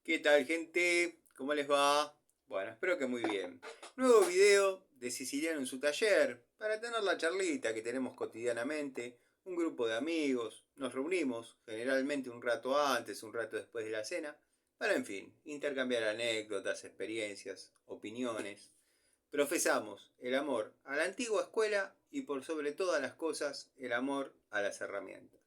¿Qué tal, gente? ¿Cómo les va? Bueno, espero que muy bien. Nuevo video de Siciliano en su taller para tener la charlita que tenemos cotidianamente. Un grupo de amigos, nos reunimos generalmente un rato antes, un rato después de la cena, para, en fin, intercambiar anécdotas, experiencias, opiniones. Profesamos el amor a la antigua escuela y por sobre todas las cosas el amor a las herramientas.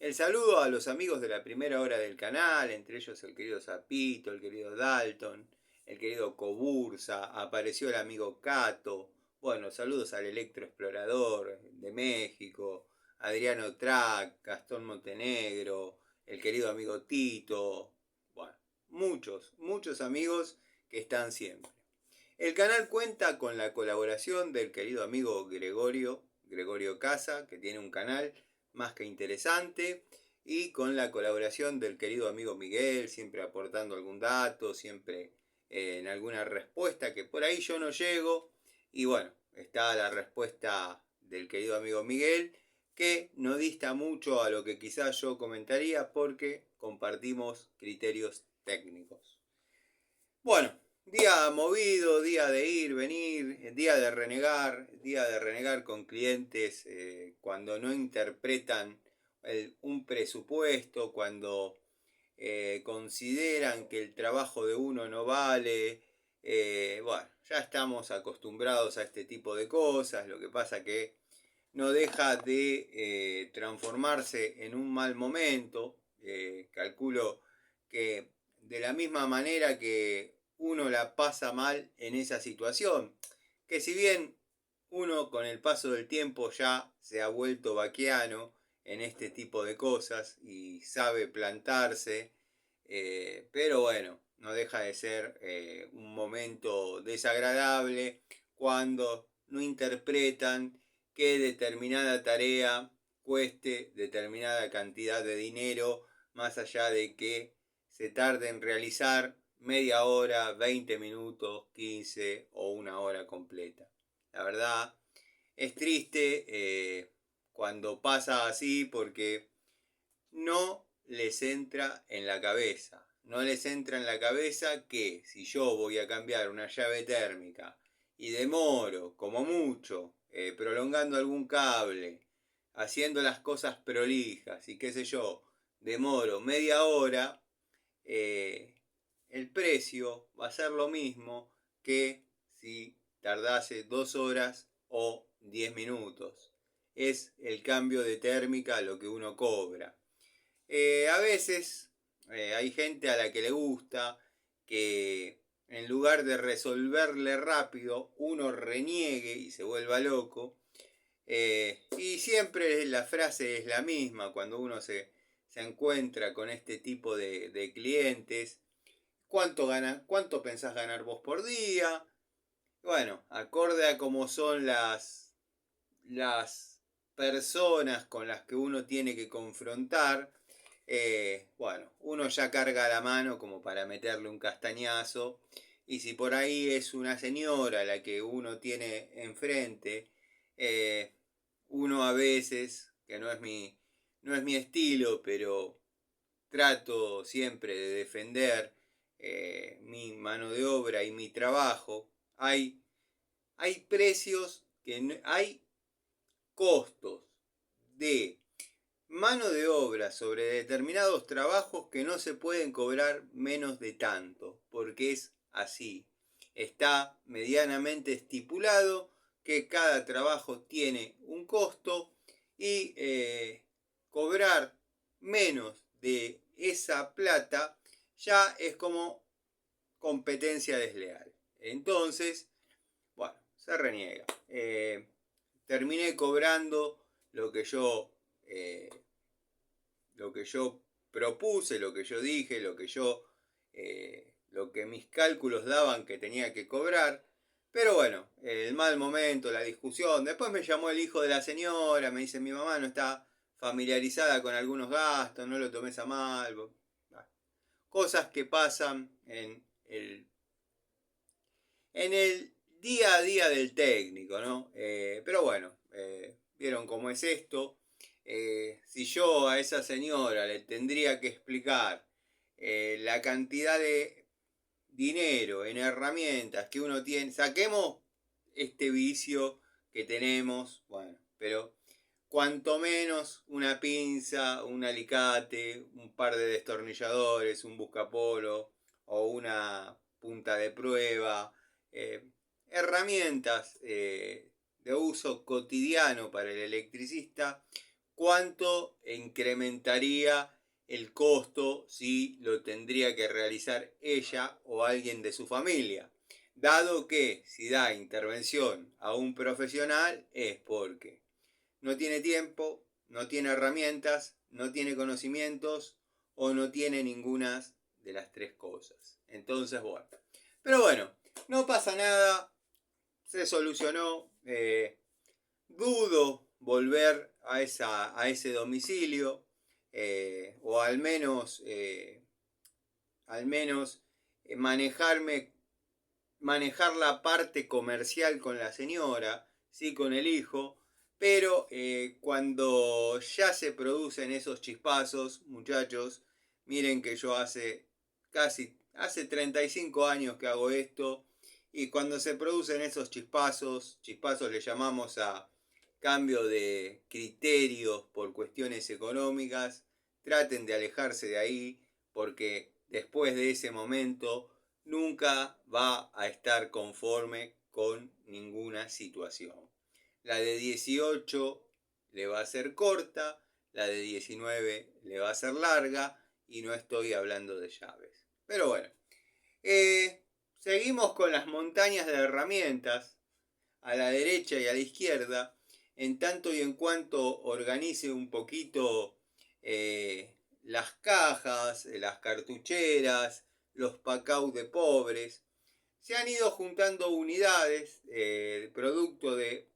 El saludo a los amigos de la primera hora del canal, entre ellos el querido Zapito, el querido Dalton, el querido Cobursa, apareció el amigo Cato, bueno, saludos al Electro Explorador de México, Adriano Track, Gastón Montenegro, el querido amigo Tito, bueno, muchos amigos que están siempre. El canal cuenta con la colaboración del querido amigo Gregorio Casa, que tiene un canal más que interesante, y con la colaboración del querido amigo Miguel, siempre aportando algún dato, siempre en alguna respuesta que por ahí yo no llego. Y bueno, está la respuesta del querido amigo Miguel, que no dista mucho a lo que quizás yo comentaría porque compartimos criterios técnicos. Bueno, día movido, día de ir, venir, día de renegar con clientes cuando no interpretan un presupuesto, cuando consideran que el trabajo de uno no vale. Bueno, ya estamos acostumbrados a este tipo de cosas, lo que pasa que no deja de transformarse en un mal momento. Calculo que de la misma manera que uno la pasa mal en esa situación, que si bien uno con el paso del tiempo ya se ha vuelto vaquiano en este tipo de cosas y sabe plantarse, pero bueno, no deja de ser un momento desagradable cuando no interpretan que determinada tarea cueste determinada cantidad de dinero, más allá de que se tarde en realizar media hora, 20 minutos, 15 o una hora completa. La verdad, es triste cuando pasa así porque no les entra en la cabeza. No les entra en la cabeza que si yo voy a cambiar una llave térmica y demoro, como mucho, prolongando algún cable, haciendo las cosas prolijas y qué sé yo, demoro media hora, eh, el precio va a ser lo mismo que si tardase 2 horas o 10 minutos. Es el cambio de térmica lo que uno cobra. A veces hay gente a la que le gusta que en lugar de resolverle rápido, uno reniegue y se vuelva loco. Y siempre la frase es la misma cuando uno se encuentra con este tipo de clientes. ¿Cuánto pensás ganar vos por día? Bueno, acorde a cómo son las personas con las que uno tiene que confrontar, bueno, uno ya carga la mano como para meterle un castañazo. Y si por ahí es una señora la que uno tiene enfrente, eh, uno a veces, que no es mi estilo, pero trato siempre de defender mi mano de obra y mi trabajo. Hay precios, hay costos de mano de obra sobre determinados trabajos que no se pueden cobrar menos de tanto, porque es así. Está medianamente estipulado que cada trabajo tiene un costo y cobrar menos de esa plata ya es como competencia desleal. Entonces, bueno, se reniega. Terminé cobrando lo que yo eh, lo que yo propuse, lo que yo dije, lo que mis cálculos daban que tenía que cobrar. Pero bueno, el mal momento, la discusión. Después me llamó el hijo de la señora, me dice mi mamá no está familiarizada con algunos gastos, no lo tomes a mal. Cosas que pasan en el día a día del técnico, ¿no? Pero bueno, vieron cómo es esto. Si yo a esa señora le tendría que explicar la cantidad de dinero en herramientas que uno tiene, saquemos este vicio que tenemos, bueno, pero cuanto menos una pinza, un alicate, un par de destornilladores, un buscapolo o una punta de prueba, herramientas de uso cotidiano para el electricista, cuánto incrementaría el costo si lo tendría que realizar ella o alguien de su familia. Dado que si da intervención a un profesional es porque no tiene tiempo, no tiene herramientas, no tiene conocimientos o no tiene ninguna de las tres cosas. Entonces, bueno. Pero bueno, no pasa nada, se solucionó. Dudo volver a ese domicilio, o al menos manejar la parte comercial con la señora, sí, con el hijo, pero cuando ya se producen esos chispazos, muchachos, miren que yo hace 35 años que hago esto, y cuando se producen esos chispazos le llamamos a cambio de criterios por cuestiones económicas, traten de alejarse de ahí, porque después de ese momento nunca va a estar conforme con ninguna situación. La de 18 le va a ser corta, la de 19 le va a ser larga, y no estoy hablando de llaves. Pero bueno, seguimos con las montañas de herramientas a la derecha y a la izquierda, en tanto y en cuanto organice un poquito las cajas, las cartucheras, los pacaus de pobres. Se han ido juntando unidades, producto de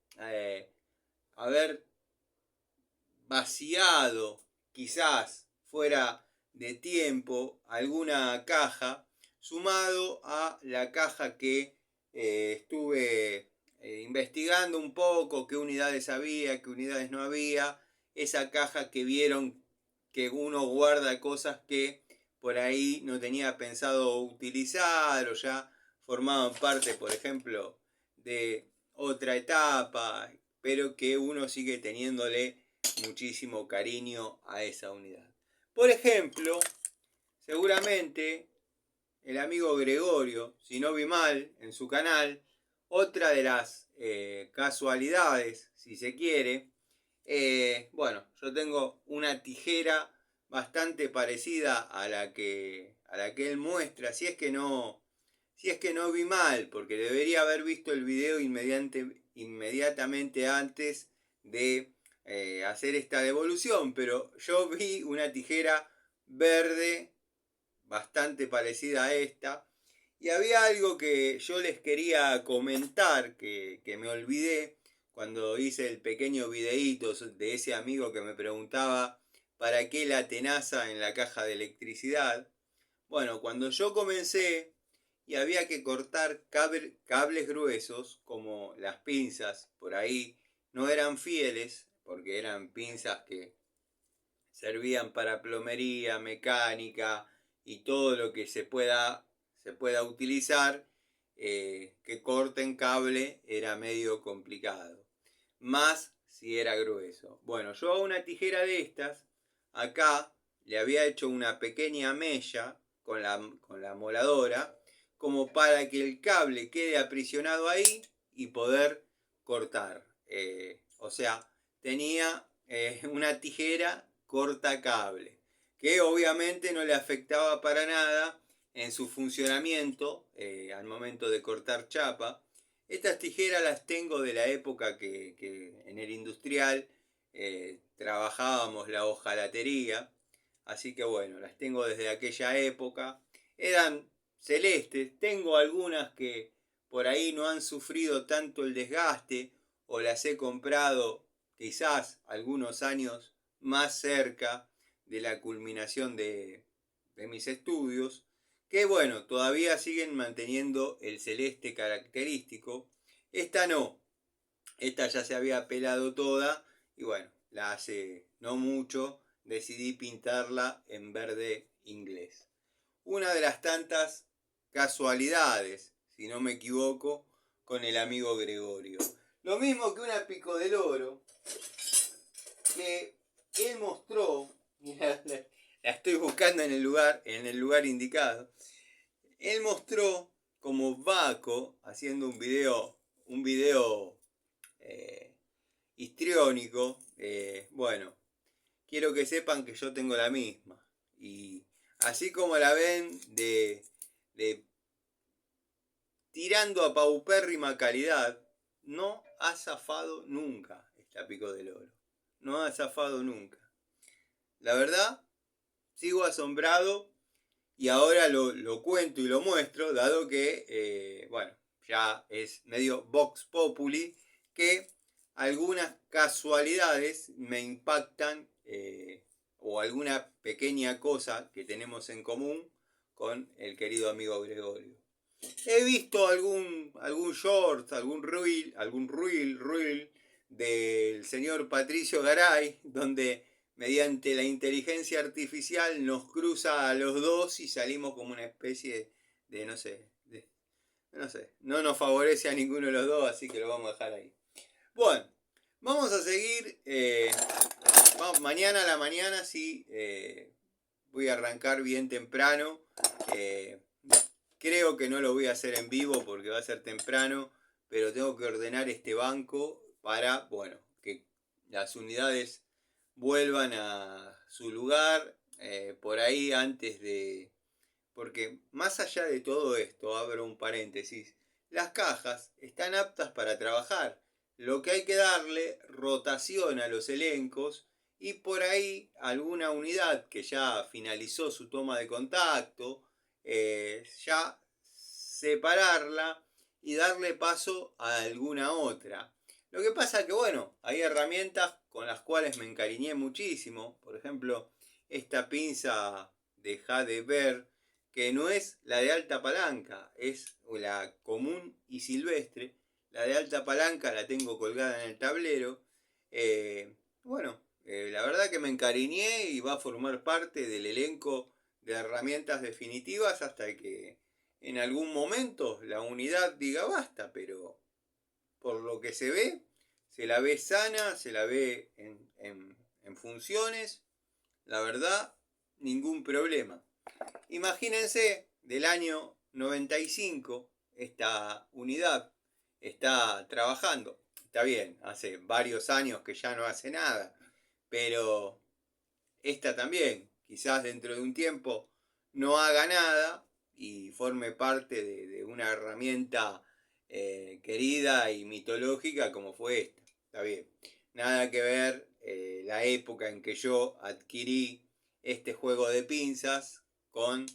haber vaciado, quizás fuera de tiempo, alguna caja, sumado a la caja que estuve investigando un poco, qué unidades había, qué unidades no había, esa caja que vieron que uno guarda cosas que por ahí no tenía pensado utilizar o ya formaban parte, por ejemplo, de otra etapa, pero que uno sigue teniéndole muchísimo cariño a esa unidad. Por ejemplo, seguramente el amigo Gregorio, si no vi mal, en su canal, otra de las casualidades, si se quiere, bueno, yo tengo una tijera bastante parecida a la que él muestra, si es que no vi mal, porque debería haber visto el video inmediatamente antes de hacer esta devolución, pero yo vi una tijera verde bastante parecida a esta, y había algo que yo les quería comentar que me olvidé cuando hice el pequeño videíto de ese amigo que me preguntaba para qué la tenaza en la caja de electricidad. Bueno, cuando yo comencé y había que cortar cables gruesos, como las pinzas, por ahí no eran fieles, porque eran pinzas que servían para plomería, mecánica y todo lo que se pueda utilizar, que corten cable era medio complicado. Más si era grueso. Bueno, yo a una tijera de estas, acá le había hecho una pequeña mella con la moladora, como para que el cable quede aprisionado ahí y poder cortar. O sea, tenía una tijera corta cable, que obviamente no le afectaba para nada en su funcionamiento al momento de cortar chapa. Estas tijeras las tengo de la época que en el industrial trabajábamos la hojalatería, así que bueno, las tengo desde aquella época. Eran celestes, tengo algunas que por ahí no han sufrido tanto el desgaste o las he comprado quizás algunos años más cerca de la culminación de mis estudios, que bueno, todavía siguen manteniendo el celeste característico. Esta no, esta ya se había pelado toda y bueno, hace no mucho decidí pintarla en verde inglés. una de las tantas casualidades, si no me equivoco, con el amigo Gregorio. Lo mismo que una pico del oro, que él mostró, la estoy buscando en el lugar indicado, él mostró como Baco haciendo un video histriónico. Bueno, quiero que sepan que yo tengo la misma. Y así como la ven de tirando a paupérrima calidad, no ha zafado nunca esta pico del oro. No ha zafado nunca. La verdad, sigo asombrado y ahora lo cuento y lo muestro, dado que, bueno, ya es medio Vox Populi, que algunas casualidades me impactan, o alguna pequeña cosa que tenemos en común con el querido amigo Gregorio. He visto algún short, algún reel del señor Patricio Garay, donde mediante la inteligencia artificial nos cruza a los dos y salimos como una especie de no sé, no nos favorece a ninguno de los dos, así que lo vamos a dejar ahí. Bueno, vamos a seguir, mañana a la mañana sí, voy a arrancar bien temprano. Creo que no lo voy a hacer en vivo porque va a ser temprano, pero tengo que ordenar este banco para, bueno, que las unidades vuelvan a su lugar, por ahí antes de... Porque más allá de todo esto, abro un paréntesis, las cajas están aptas para trabajar. Lo que hay que darle rotación a los elencos y por ahí alguna unidad que ya finalizó su toma de contacto, ya separarla y darle paso a alguna otra. Lo que pasa que, bueno, hay herramientas con las cuales me encariñé muchísimo. Por ejemplo, esta pinza de Jade Bear, que no es la de alta palanca, es la común y silvestre. La de alta palanca la tengo colgada en el tablero. Bueno, la verdad que me encariñé y va a formar parte del elenco de herramientas definitivas hasta que en algún momento la unidad diga basta, pero por lo que se la ve sana, se la ve en funciones, la verdad, ningún problema. Imagínense, del año 95, esta unidad está trabajando. Está bien, hace varios años que ya no hace nada, pero esta también, quizás dentro de un tiempo no haga nada y forme parte de una herramienta querida y mitológica como fue esta. Está bien, nada que ver la época en que yo adquirí este juego de pinzas con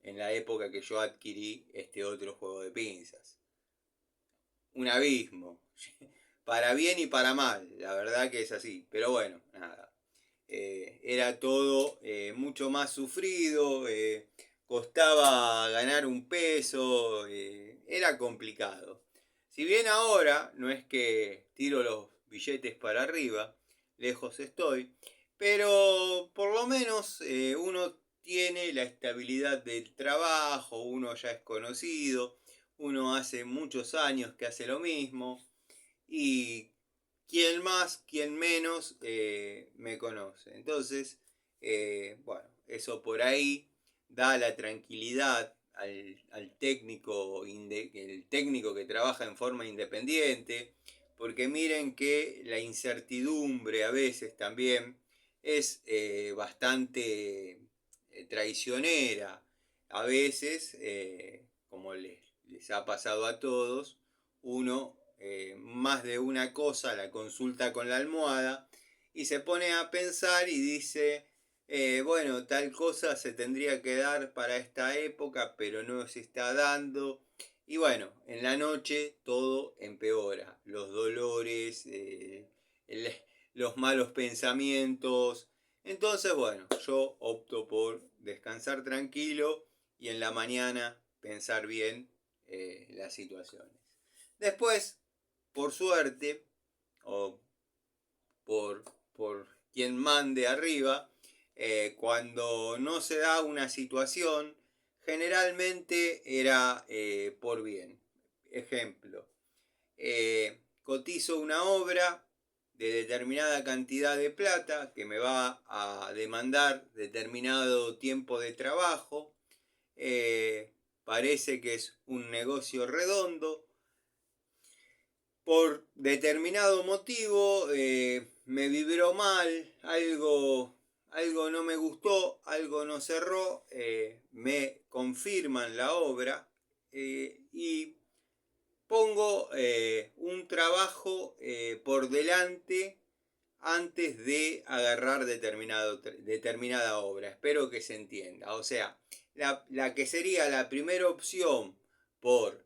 en la época que yo adquirí este otro juego de pinzas. Un abismo, para bien y para mal, la verdad que es así, pero bueno, nada. Era todo mucho más sufrido, costaba ganar un peso, era complicado. Si bien ahora no es que tiro los billetes para arriba, lejos estoy, pero por lo menos uno tiene la estabilidad del trabajo, uno ya es conocido, uno hace muchos años que hace lo mismo y quien más, quien menos me conoce. Entonces, bueno, eso por ahí da la tranquilidad al técnico, el técnico que trabaja en forma independiente, porque miren que la incertidumbre a veces también es bastante traicionera. A veces, como les ha pasado a todos, uno más de una cosa la consulta con la almohada y se pone a pensar y dice, bueno, tal cosa se tendría que dar para esta época, pero no se está dando. Y bueno, en la noche todo empeora, los dolores, los malos pensamientos. Entonces, bueno, yo opto por descansar tranquilo y en la mañana pensar bien las situaciones. Después, por suerte, o por quien mande arriba, Cuando no se da una situación, generalmente era por bien. Ejemplo, cotizo una obra de determinada cantidad de plata que me va a demandar determinado tiempo de trabajo. Parece que es un negocio redondo. Por determinado motivo me vibró mal, algo no me gustó, algo no cerró, me confirman la obra y pongo un trabajo por delante antes de agarrar determinada obra. Espero que se entienda. O sea, la que sería la primera opción por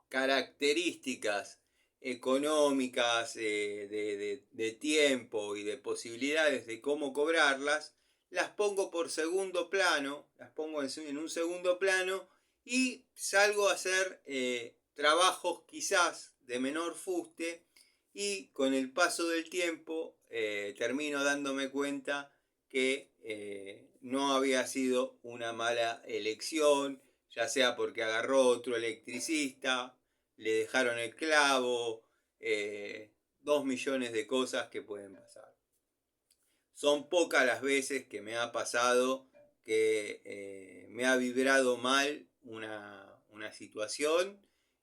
características económicas, de tiempo y de posibilidades de cómo cobrarlas, las pongo por segundo plano, las pongo en un segundo plano y salgo a hacer trabajos quizás de menor fuste y con el paso del tiempo termino dándome cuenta que no había sido una mala elección, ya sea porque agarró otro electricista, le dejaron el clavo, 2 millones de cosas que pueden pasar. Son pocas las veces que me ha pasado que me ha vibrado mal una situación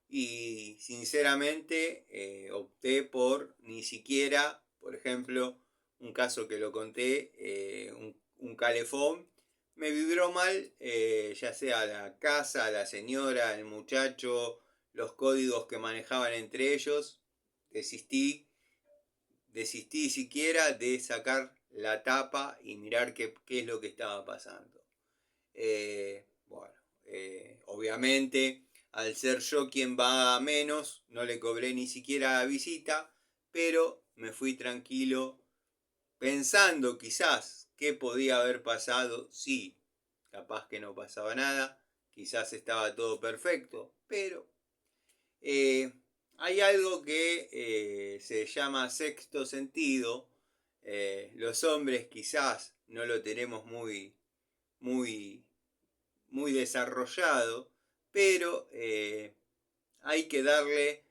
y sinceramente opté por ni siquiera, por ejemplo, un caso que lo conté, un calefón, me vibró mal, ya sea la casa, la señora, el muchacho, los códigos que manejaban entre ellos, desistí siquiera de sacar la tapa y mirar qué es lo que estaba pasando. Bueno, obviamente, al ser yo quien va a menos, no le cobré ni siquiera la visita, pero me fui tranquilo, pensando quizás qué podía haber pasado, sí, capaz que no pasaba nada, quizás estaba todo perfecto, pero hay algo que se llama sexto sentido. Los hombres quizás no lo tenemos muy, muy desarrollado, pero hay que darle,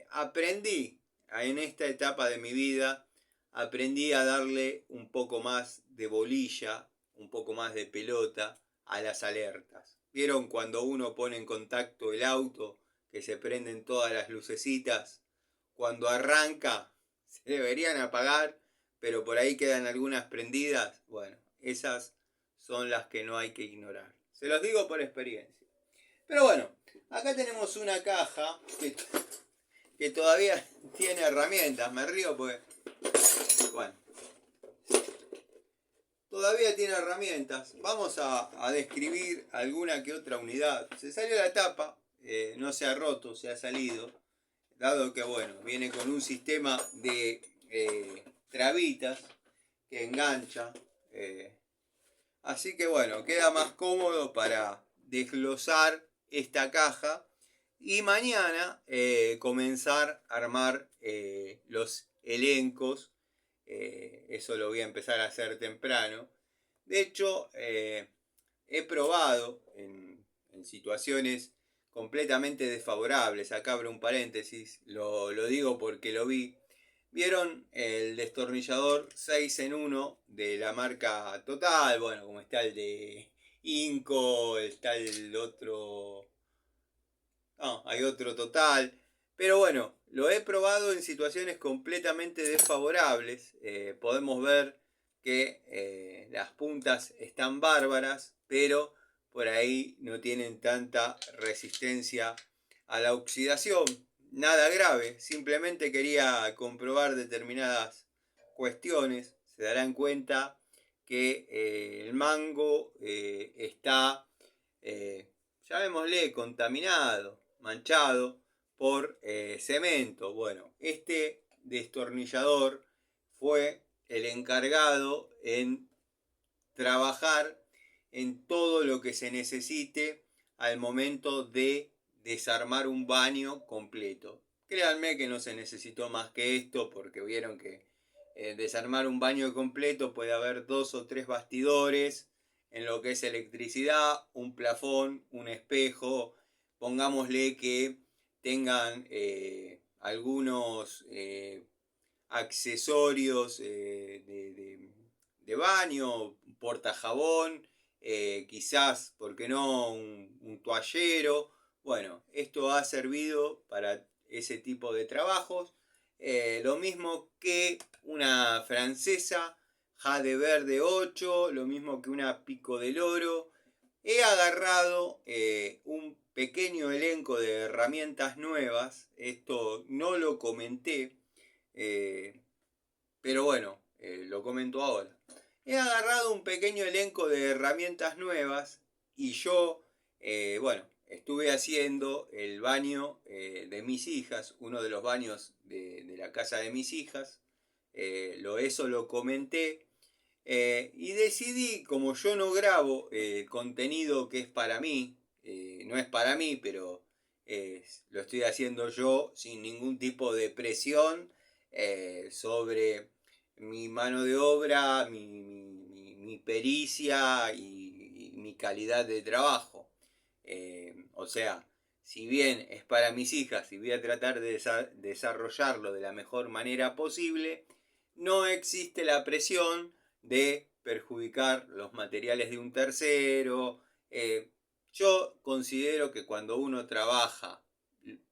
aprendí en esta etapa de mi vida, aprendí a darle un poco más de bolilla, un poco más de pelota a las alertas. ¿Vieron cuando uno pone en contacto el auto, que se prenden todas las lucecitas? Cuando arranca, se deberían apagar, pero por ahí quedan algunas prendidas. Bueno, esas son las que no hay que ignorar. Se los digo por experiencia. Pero bueno, acá tenemos una caja que todavía tiene herramientas. Me río porque, bueno, todavía tiene herramientas. Vamos a describir alguna que otra unidad. Se salió la tapa, no se ha roto, se ha salido. Dado que, bueno, viene con un sistema de trabitas que engancha. Así que, bueno, queda más cómodo para desglosar esta caja y mañana comenzar a armar los elencos. Eso lo voy a empezar a hacer temprano. De hecho, he probado en situaciones completamente desfavorables. Acá abro un paréntesis, lo digo porque lo vi. ¿Vieron el destornillador 6 en 1 de la marca Total? Bueno, como está el de Inco, está el otro... No, hay otro Total. Pero bueno, lo he probado en situaciones completamente desfavorables. Podemos ver que las puntas están bárbaras, pero por ahí no tienen tanta resistencia a la oxidación. Nada grave, simplemente quería comprobar determinadas cuestiones. Se darán cuenta que el mango está, llamémosle, contaminado, manchado por cemento. Bueno, este destornillador fue el encargado en trabajar en todo lo que se necesite al momento de desarmar un baño completo. Créanme que no se necesitó más que esto porque vieron que desarmar un baño completo puede haber 2 o 3 bastidores en lo que es electricidad, un plafón, un espejo. Pongámosle que tengan algunos accesorios de baño, portajabón, quizás, ¿por qué no?, un toallero. Bueno, esto ha servido para ese tipo de trabajos. Lo mismo que una francesa Jade Verde 8, lo mismo que una Pico del Oro. He agarrado un pequeño elenco de herramientas nuevas. Esto no lo comenté, pero bueno, lo comento ahora. He agarrado un pequeño elenco de herramientas nuevas y yo, bueno, estuve haciendo el baño de mis hijas, uno de los baños de la casa de mis hijas. Eso lo comenté. Y decidí, como yo no grabo contenido que es para mí, no es para mí, pero lo estoy haciendo yo sin ningún tipo de presión sobre mi mano de obra, mi pericia y mi calidad de trabajo. O sea, si bien es para mis hijas y voy a tratar de desarrollarlo de la mejor manera posible, no existe la presión de perjudicar los materiales de un tercero. Yo considero que cuando uno trabaja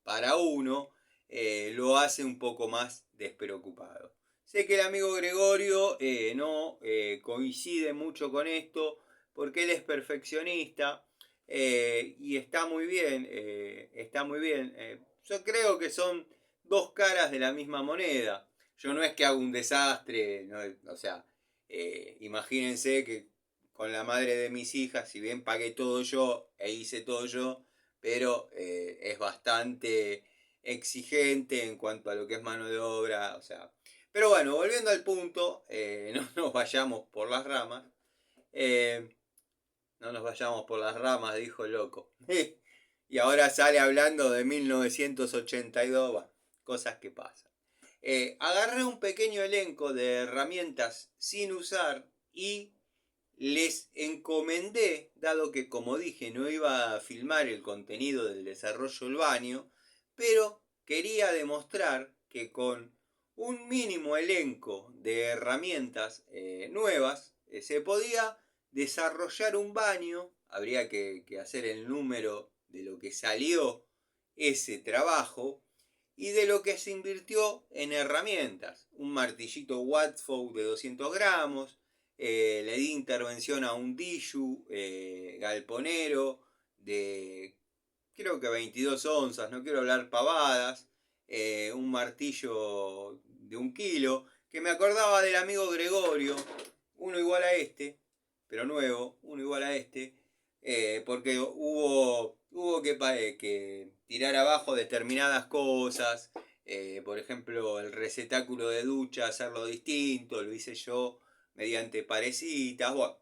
para uno, lo hace un poco más despreocupado. Sé que el amigo Gregorio no coincide mucho con esto porque él es perfeccionista y está muy bien, está muy bien. Yo creo que son dos caras de la misma moneda. Yo no es que hago un desastre, no, o sea, imagínense que con la madre de mis hijas, si bien pagué todo yo e hice todo yo, pero es bastante exigente en cuanto a lo que es mano de obra, o sea. Pero bueno, volviendo al punto, no nos vayamos por las ramas. No nos vayamos por las ramas, dijo el loco. Y ahora sale hablando de 1982, bueno, cosas que pasan. Agarré un pequeño elenco de herramientas sin usar y les encomendé, dado que como dije no iba a filmar el contenido del desarrollo del baño, pero quería demostrar que con un mínimo elenco de herramientas nuevas se podía desarrollar un baño. Habría que hacer el número de lo que salió ese trabajo y de lo que se invirtió en herramientas. Un martillito Watfow de 200 gramos, le di intervención a un Dishu galponero de creo que 22 onzas, no quiero hablar pavadas, un martillo de 1 kilo, que me acordaba del amigo Gregorio, uno igual a este, pero nuevo, uno igual a este, porque hubo que tirar abajo determinadas cosas, por ejemplo el receptáculo de ducha, hacerlo distinto, lo hice yo mediante parecitas. Bueno,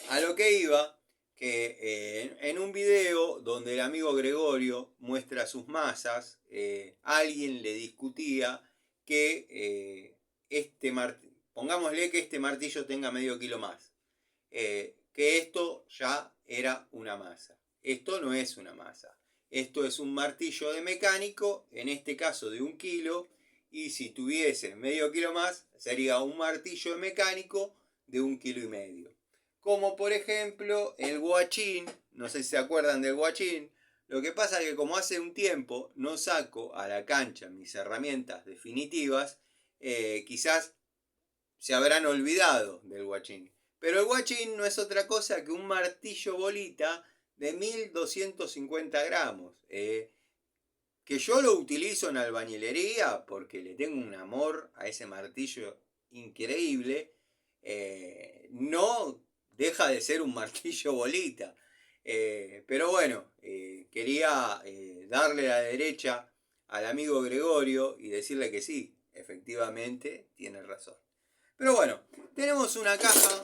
a lo que iba, que en un video donde el amigo Gregorio muestra sus masas, alguien le discutía que pongámosle que este martillo tenga medio kilo más, que esto ya era una masa. Esto no es una masa. Esto es un martillo de mecánico, en este caso de 1 kilo, y si tuviese medio kilo más, sería un martillo de mecánico de 1,5 kilos. Como por ejemplo el guachín, no sé si se acuerdan del guachín. Lo que pasa es que como hace un tiempo no saco a la cancha mis herramientas definitivas, quizás se habrán olvidado del guachín. Pero el guachín no es otra cosa que un martillo bolita de 1250 gramos. Que yo lo utilizo en albañilería porque le tengo un amor a ese martillo increíble. No deja de ser un martillo bolita. Pero bueno, quería darle la derecha al amigo Gregorio y decirle que sí, efectivamente tiene razón. Pero bueno, tenemos una caja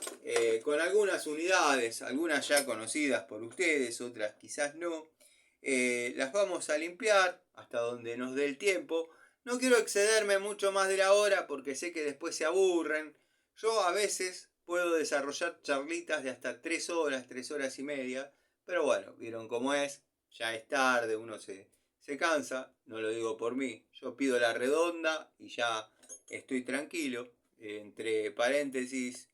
con algunas unidades, algunas ya conocidas por ustedes, otras quizás no. Las vamos a limpiar hasta donde nos dé el tiempo. No quiero excederme mucho más de la hora porque sé que después se aburren. Yo a veces puedo desarrollar charlitas de hasta 3 horas, 3 horas y media. Pero bueno, vieron cómo es. Ya es tarde, uno se cansa. No lo digo por mí. Yo pido la redonda y ya estoy tranquilo. Entre paréntesis,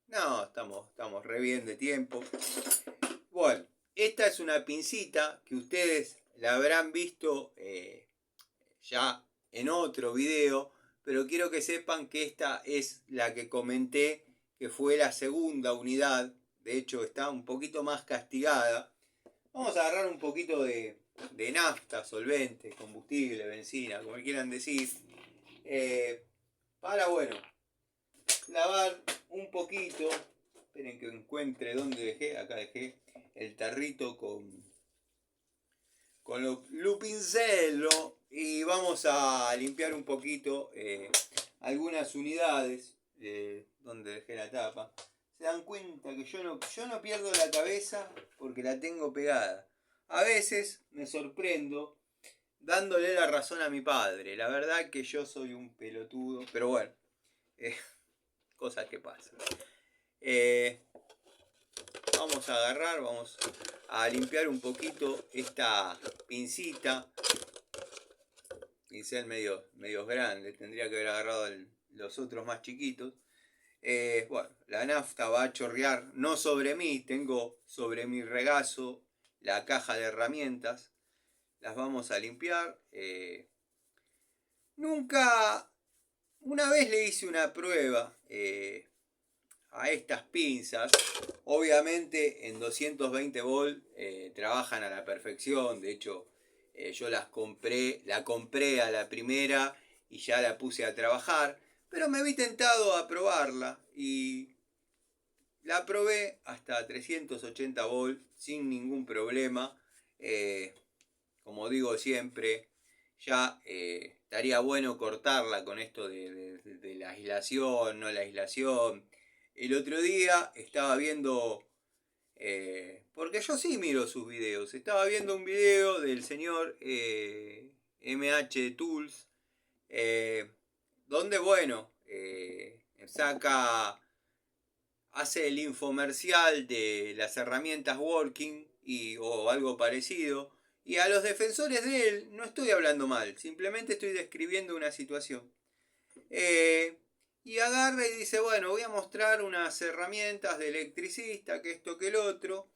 no, estamos re bien de tiempo. Bueno, esta es una pincita que ustedes la habrán visto ya en otro video, pero quiero que sepan que esta es la que comenté, que fue la segunda unidad. De hecho, está un poquito más castigada. Vamos a agarrar un poquito de nafta, solvente, combustible, benzina, como quieran decir, para, bueno, lavar un poquito. Esperen que encuentre dónde dejé. Acá dejé el tarrito con lo pincelo y vamos a limpiar un poquito algunas unidades donde dejé la tapa. Se dan cuenta que yo no pierdo la cabeza porque la tengo pegada. A veces me sorprendo dándole la razón a mi padre. La verdad que yo soy un pelotudo, pero bueno, cosas que pasan. Vamos a agarrar, vamos a limpiar un poquito esta pincita. Pincel medio grande, tendría que haber agarrado los otros más chiquitos. Bueno, la nafta va a chorrear, no sobre mí, tengo sobre mi regazo la caja de herramientas. Las vamos a limpiar. Una vez le hice una prueba a estas pinzas. Obviamente en 220 volt trabajan a la perfección. De hecho, yo la compré a la primera y ya la puse a trabajar. Pero me vi tentado a probarla y la probé hasta 380 volt sin ningún problema. Como digo siempre, ya estaría bueno cortarla con esto de la aislación, no la aislación. El otro día estaba viendo, porque yo sí miro sus videos, estaba viendo un video del señor MH Tools, donde bueno, hace el infomercial de las herramientas Working o algo parecido. Y a los defensores de él no estoy hablando mal, simplemente estoy describiendo una situación. Y agarra y dice, bueno, voy a mostrar unas herramientas de electricista, que esto, que el otro.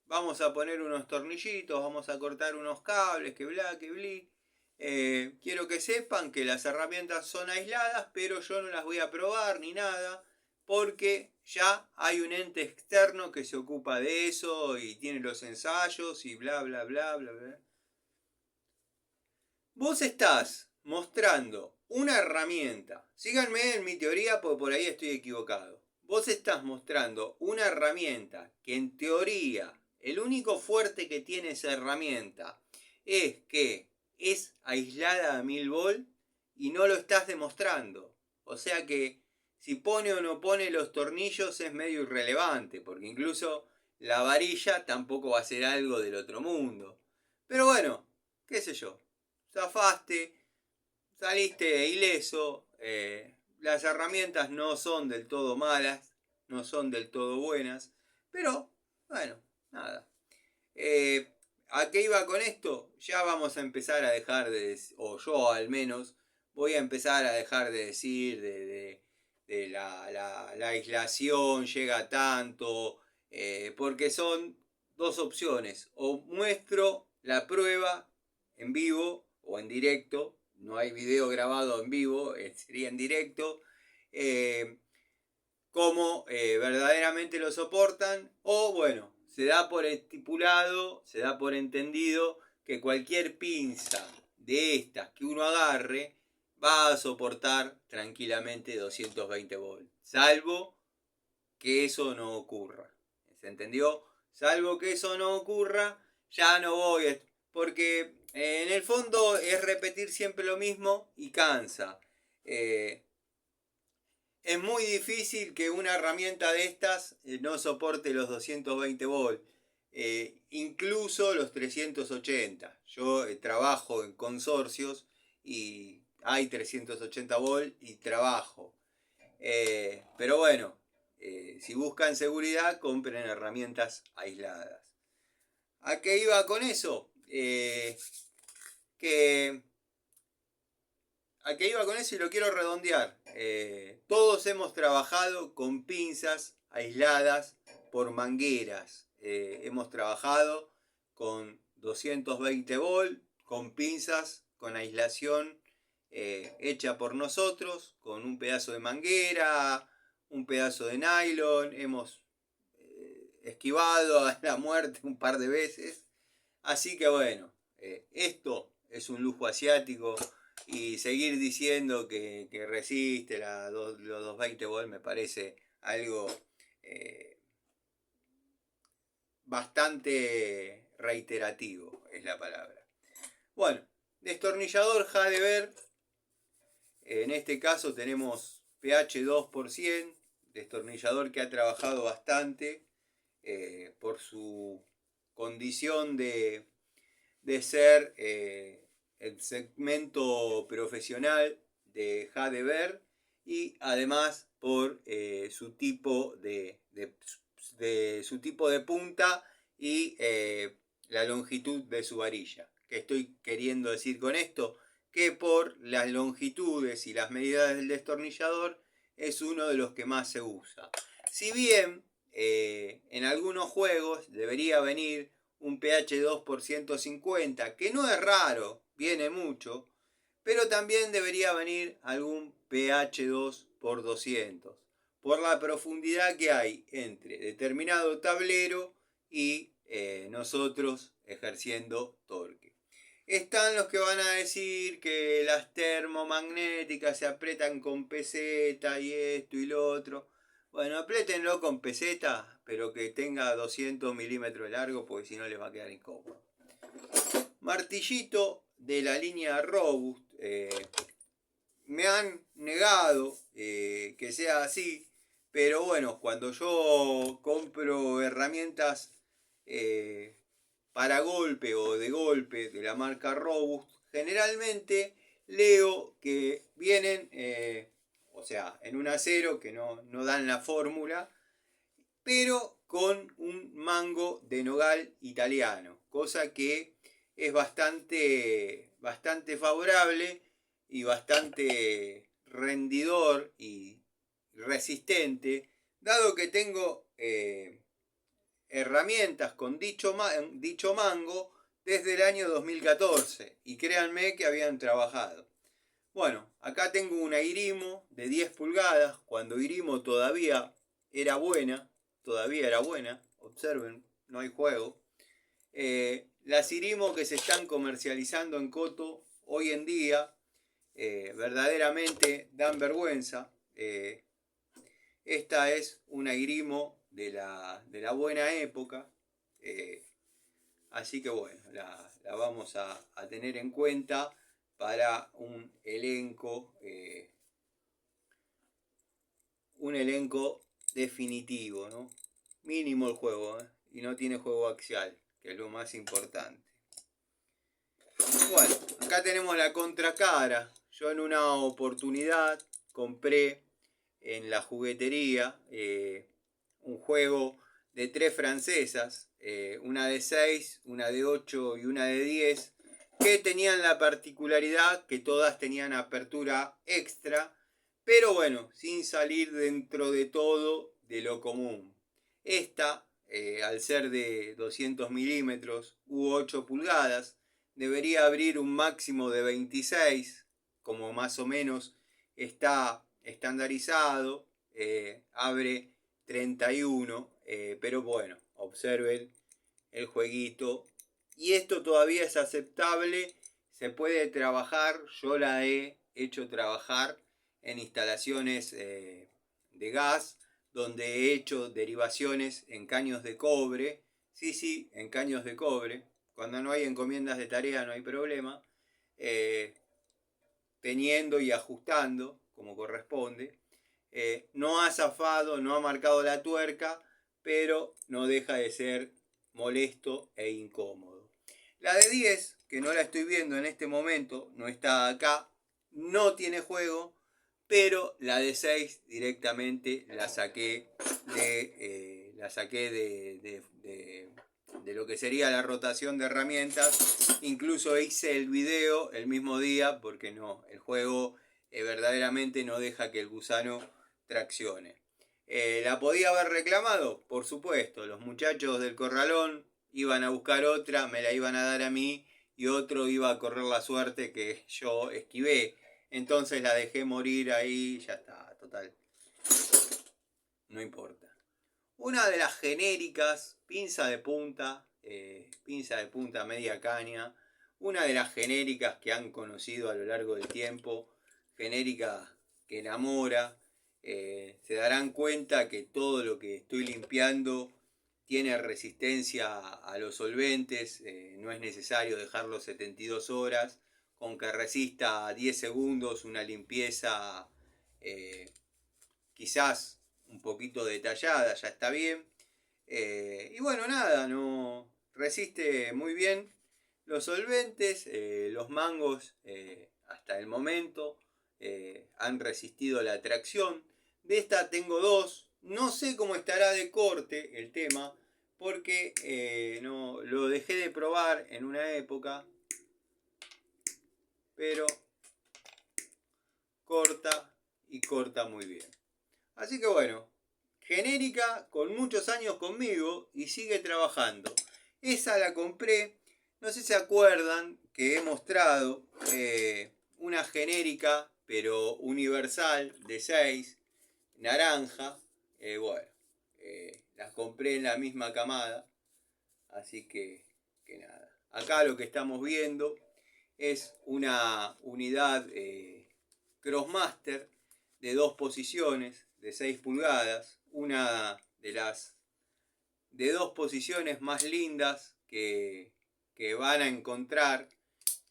Vamos a poner unos tornillitos, vamos a cortar unos cables, que bla, que bli. Quiero que sepan que las herramientas son aisladas, pero yo no las voy a probar ni nada, porque ya hay un ente externo que se ocupa de eso y tiene los ensayos y bla, bla, bla, bla, bla. Vos estás mostrando una herramienta. Síganme en mi teoría porque por ahí estoy equivocado. Vos estás mostrando una herramienta que en teoría el único fuerte que tiene esa herramienta es que es aislada a 1000 volt y no lo estás demostrando. O sea que si pone o no pone los tornillos es medio irrelevante, porque incluso la varilla tampoco va a ser algo del otro mundo. Pero bueno, qué sé yo. Zafaste, saliste ileso, las herramientas no son del todo malas, no son del todo buenas, pero bueno, nada. ¿A qué iba con esto? Ya vamos a empezar a dejar o yo al menos, voy a empezar a dejar de decir de la aislación llega tanto, porque son dos opciones, o muestro la prueba en vivo o en directo, no hay video grabado en vivo, sería en directo, cómo verdaderamente lo soportan, o bueno, se da por estipulado, se da por entendido que cualquier pinza de estas que uno agarre va a soportar tranquilamente 220 volts, salvo que eso no ocurra. ¿Se entendió? Salvo que eso no ocurra, ya no voy, porque en el fondo es repetir siempre lo mismo y cansa. Es muy difícil que una herramienta de estas no soporte los 220 volts. incluso los 380. Yo trabajo en consorcios y hay 380 volt y trabajo. Pero bueno, si buscan seguridad, compren herramientas aisladas. ¿A qué iba con eso? ¿A qué iba con eso? Y lo quiero redondear. Todos hemos trabajado con pinzas aisladas por mangueras. Hemos trabajado con 220 volt, con pinzas, con aislación hecha por nosotros, con un pedazo de manguera, un pedazo de nylon. Hemos esquivado a la muerte un par de veces. Así que bueno, esto es un lujo asiático. Y seguir diciendo que resiste los 220 volt me parece algo bastante reiterativo, es la palabra. Bueno, destornillador Hadever. En este caso tenemos pH 2%, destornillador que ha trabajado bastante por su condición de ser el segmento profesional de Hadever y además por su tipo su tipo de punta y la longitud de su varilla. ¿Qué estoy queriendo decir con esto? Que por las longitudes y las medidas del destornillador es uno de los que más se usa. Si bien en algunos juegos debería venir un pH 2 por 150, que no es raro, viene mucho, pero también debería venir algún pH 2 por 200, por la profundidad que hay entre determinado tablero y nosotros ejerciendo torque. Están los que van a decir que las termomagnéticas se aprietan con peseta y esto y lo otro. Bueno, apriétenlo con peseta, pero que tenga 200 milímetros de largo, porque si no les va a quedar incómodo. Martillito de la línea Robust. Me han negado que sea así, pero bueno, cuando yo compro herramientas para golpe o de golpe de la marca Robust, generalmente leo que vienen, o sea, en un acero que no dan la fórmula, pero con un mango de nogal italiano, cosa que es bastante favorable y bastante rendidor y resistente, dado que tengo herramientas con dicho mango desde el año 2014 y créanme que habían trabajado. Bueno, acá tengo una Irimo de 10 pulgadas, cuando Irimo todavía era buena, observen, no hay juego. Las Irimo que se están comercializando en Coto hoy en día verdaderamente dan vergüenza. Esta es una Irimo de la buena época, así que bueno, la vamos a tener en cuenta para un elenco definitivo, ¿no? Mínimo el juego, y no tiene juego axial, que es lo más importante. Bueno, acá tenemos la contracara. Yo en una oportunidad compré en la juguetería un juego de 3 francesas, una de 6, una de 8 y una de 10, que tenían la particularidad que todas tenían apertura extra, pero bueno, sin salir dentro de todo de lo común. Esta, al ser de 200 milímetros u 8 pulgadas, debería abrir un máximo de 26, como más o menos está estandarizado. Abre 31, pero bueno, observen el jueguito. Y esto todavía es aceptable, se puede trabajar, yo la he hecho trabajar en instalaciones de gas, donde he hecho derivaciones en caños de cobre. Sí, en caños de cobre. Cuando no hay encomiendas de tarea no hay problema. Teniendo y ajustando como corresponde. No ha zafado, no ha marcado la tuerca, pero no deja de ser molesto e incómodo. La de 10, que no la estoy viendo en este momento, no está acá, no tiene juego, pero la de 6 directamente la saqué de lo que sería la rotación de herramientas. Incluso hice el video el mismo día porque no, el juego verdaderamente no deja que el gusano traccione. ¿La podía haber reclamado? Por supuesto, los muchachos del corralón iban a buscar otra, me la iban a dar a mí y otro iba a correr la suerte que yo esquivé. Entonces la dejé morir ahí, ya está, total. No importa. Una de las genéricas, pinza de punta media caña, una de las genéricas que han conocido a lo largo del tiempo, genérica que enamora. Se darán cuenta que todo lo que estoy limpiando tiene resistencia a los solventes, no es necesario dejarlo 72 horas, con que resista 10 segundos una limpieza quizás un poquito detallada, ya está bien. Y bueno, nada, no resiste muy bien los solventes, los mangos hasta el momento han resistido la tracción. De esta tengo dos, no sé cómo estará de corte el tema, porque no lo dejé de probar en una época, pero corta y corta muy bien. Así que bueno, genérica con muchos años conmigo y sigue trabajando. Esa la compré, no sé si se acuerdan que he mostrado una genérica pero universal de 6, naranja. Las compré en la misma camada, así que nada. Acá lo que estamos viendo es una unidad Crossmaster de 2 posiciones de 6 pulgadas, una de las de 2 posiciones más lindas que van a encontrar,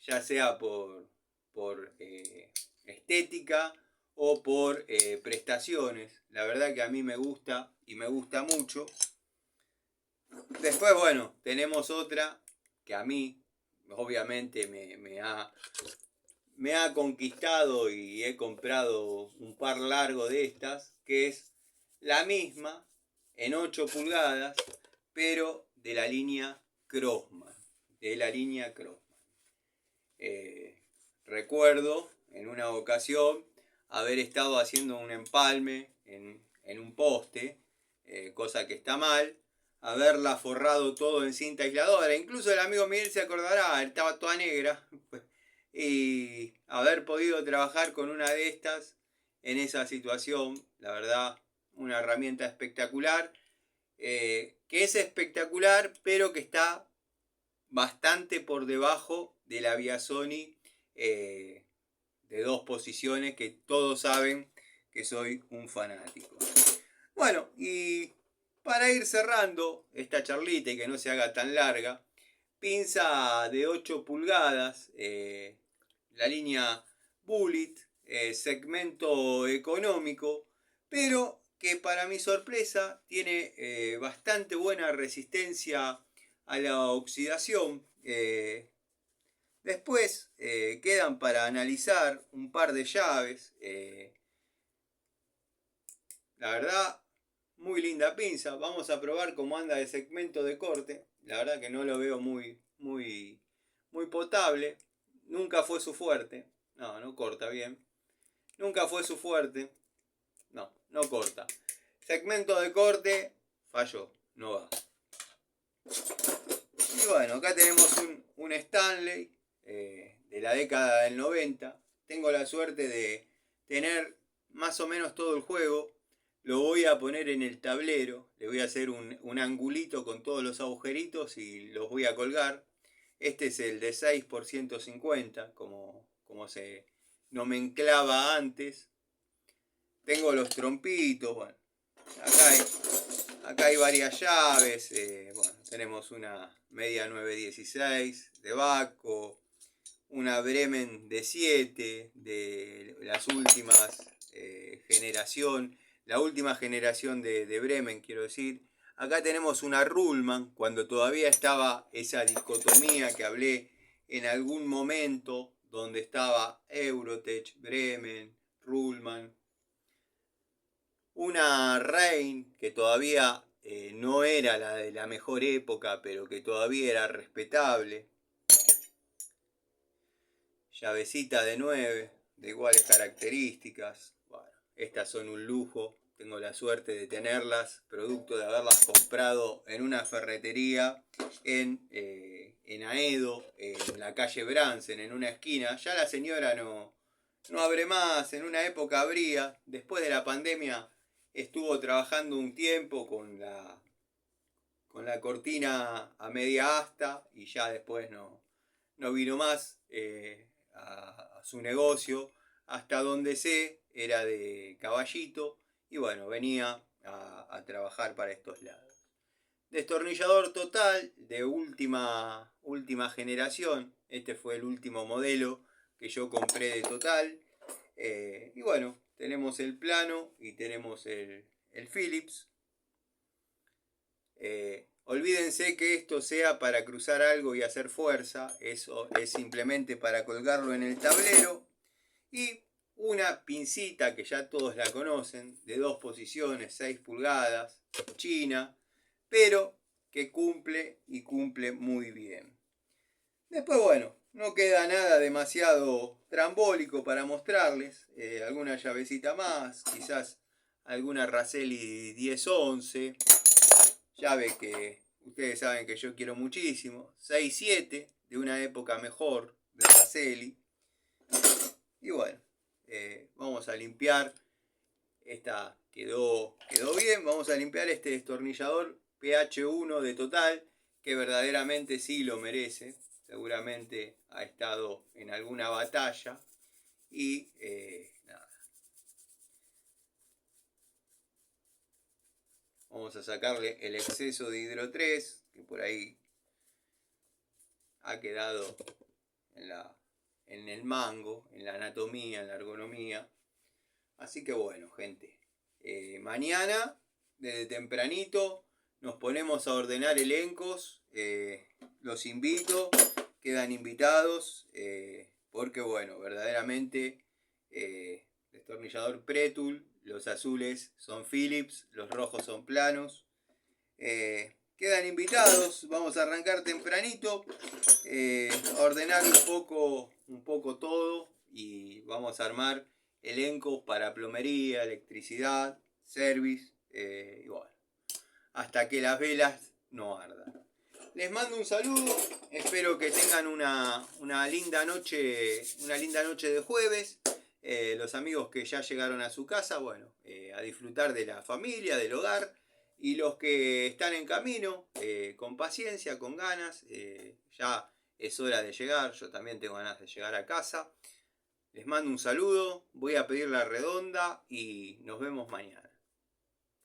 ya sea por estética o por prestaciones. La verdad que a mí me gusta y me gusta mucho. Después, bueno, tenemos otra que a mí obviamente me ha conquistado y he comprado un par largo de estas, que es la misma en 8 pulgadas, pero de la línea Crossman. Recuerdo en una ocasión haber estado haciendo un empalme en un poste, cosa que está mal, haberla forrado todo en cinta aisladora. Incluso el amigo Miguel se acordará, estaba toda negra. Y haber podido trabajar con una de estas en esa situación, la verdad, una herramienta espectacular, que es espectacular, pero que está bastante por debajo de la Viasoni de 2 posiciones, que todos saben que soy un fanático. Bueno, y para ir cerrando esta charlita y que no se haga tan larga, pinza de 8 pulgadas, la línea Bullet, segmento económico, pero que para mi sorpresa tiene bastante buena resistencia a la oxidación. Después quedan para analizar un par de llaves. La verdad, muy linda pinza. Vamos a probar cómo anda de segmento de corte. La verdad que no lo veo muy potable. Nunca fue su fuerte. No corta bien. Nunca fue su fuerte. No corta. Segmento de corte, falló. No va. Y bueno, acá tenemos un Stanley de la década del 90. Tengo la suerte de tener más o menos todo el juego. Lo voy a poner en el tablero. Le voy a hacer un angulito con todos los agujeritos y los voy a colgar. Este es el de 6 por 150, como se nomenclaba antes. Tengo los trompitos. Bueno, acá hay varias llaves. Bueno, tenemos una media 916 de Baco, una Bremen de 7 de las últimas generación, la última generación de Bremen, quiero decir. Acá tenemos una Ruhlmann, cuando todavía estaba esa dicotomía que hablé en algún momento, donde estaba Eurotech, Bremen, Ruhlmann. Una Rein, que todavía no era la de la mejor época, pero que todavía era respetable. Llavecita de 9, de iguales características. Bueno, estas son un lujo. Tengo la suerte de tenerlas, producto de haberlas comprado en una ferretería en Aedo, en la calle Bransen, en una esquina. Ya la señora no abre más, en una época abría. Después de la pandemia estuvo trabajando un tiempo con la cortina a media asta y ya después no vino más a su negocio. Hasta donde sé era de Caballito y bueno, venía a trabajar para estos lados. Destornillador total de última generación. Este fue el último modelo que yo compré de Total. Y bueno, tenemos el plano y tenemos el Phillips. Olvídense que esto sea para cruzar algo y hacer fuerza. Eso es simplemente para colgarlo en el tablero. Y una pincita que ya todos la conocen, de 2 posiciones, 6 pulgadas, china, pero que cumple y cumple muy bien. Después, bueno, no queda nada demasiado trambólico para mostrarles. Alguna llavecita más, quizás alguna Raselli 1011. Llave que ustedes saben que yo quiero muchísimo. 6-7, de una época mejor de Raselli. Y bueno, vamos a limpiar. Esta quedó bien. Vamos a limpiar este destornillador PH1 de Total, que verdaderamente sí lo merece. Seguramente ha estado en alguna batalla. Y nada. Vamos a sacarle el exceso de hidro 3, que por ahí ha quedado en el mango, en la anatomía, en la ergonomía. Así que bueno, gente. Mañana, desde tempranito, nos ponemos a ordenar elencos. Los invito, quedan invitados, porque bueno, verdaderamente destornillador Pretul, los azules son Phillips, los rojos son planos. Quedan invitados, vamos a arrancar tempranito, a ordenar un poco todo y vamos a armar elencos para plomería, electricidad, service, y bueno, hasta que las velas no ardan. Les mando un saludo, espero que tengan una linda noche de jueves. Los amigos que ya llegaron a su casa, bueno, a disfrutar de la familia, del hogar. Y los que están en camino, con paciencia, con ganas, ya es hora de llegar, yo también tengo ganas de llegar a casa. Les mando un saludo, voy a pedir la redonda y nos vemos mañana.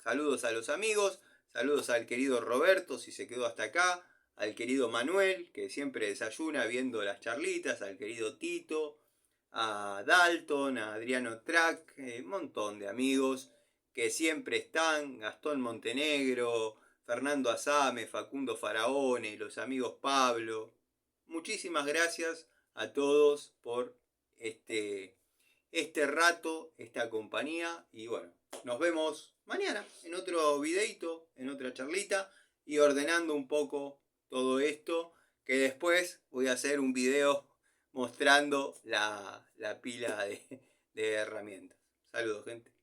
Saludos a los amigos, saludos al querido Roberto, si se quedó hasta acá, al querido Manuel, que siempre desayuna viendo las charlitas, al querido Tito, a Dalton, a Adriano Track, un montón de amigos que siempre están, Gastón Montenegro, Fernando Azame, Facundo Faraone, los amigos Pablo. Muchísimas gracias a todos por este rato, esta compañía. Y bueno, nos vemos mañana en otro videito, en otra charlita y ordenando un poco todo esto, que después voy a hacer un video mostrando la pila de herramientas. Saludos, gente.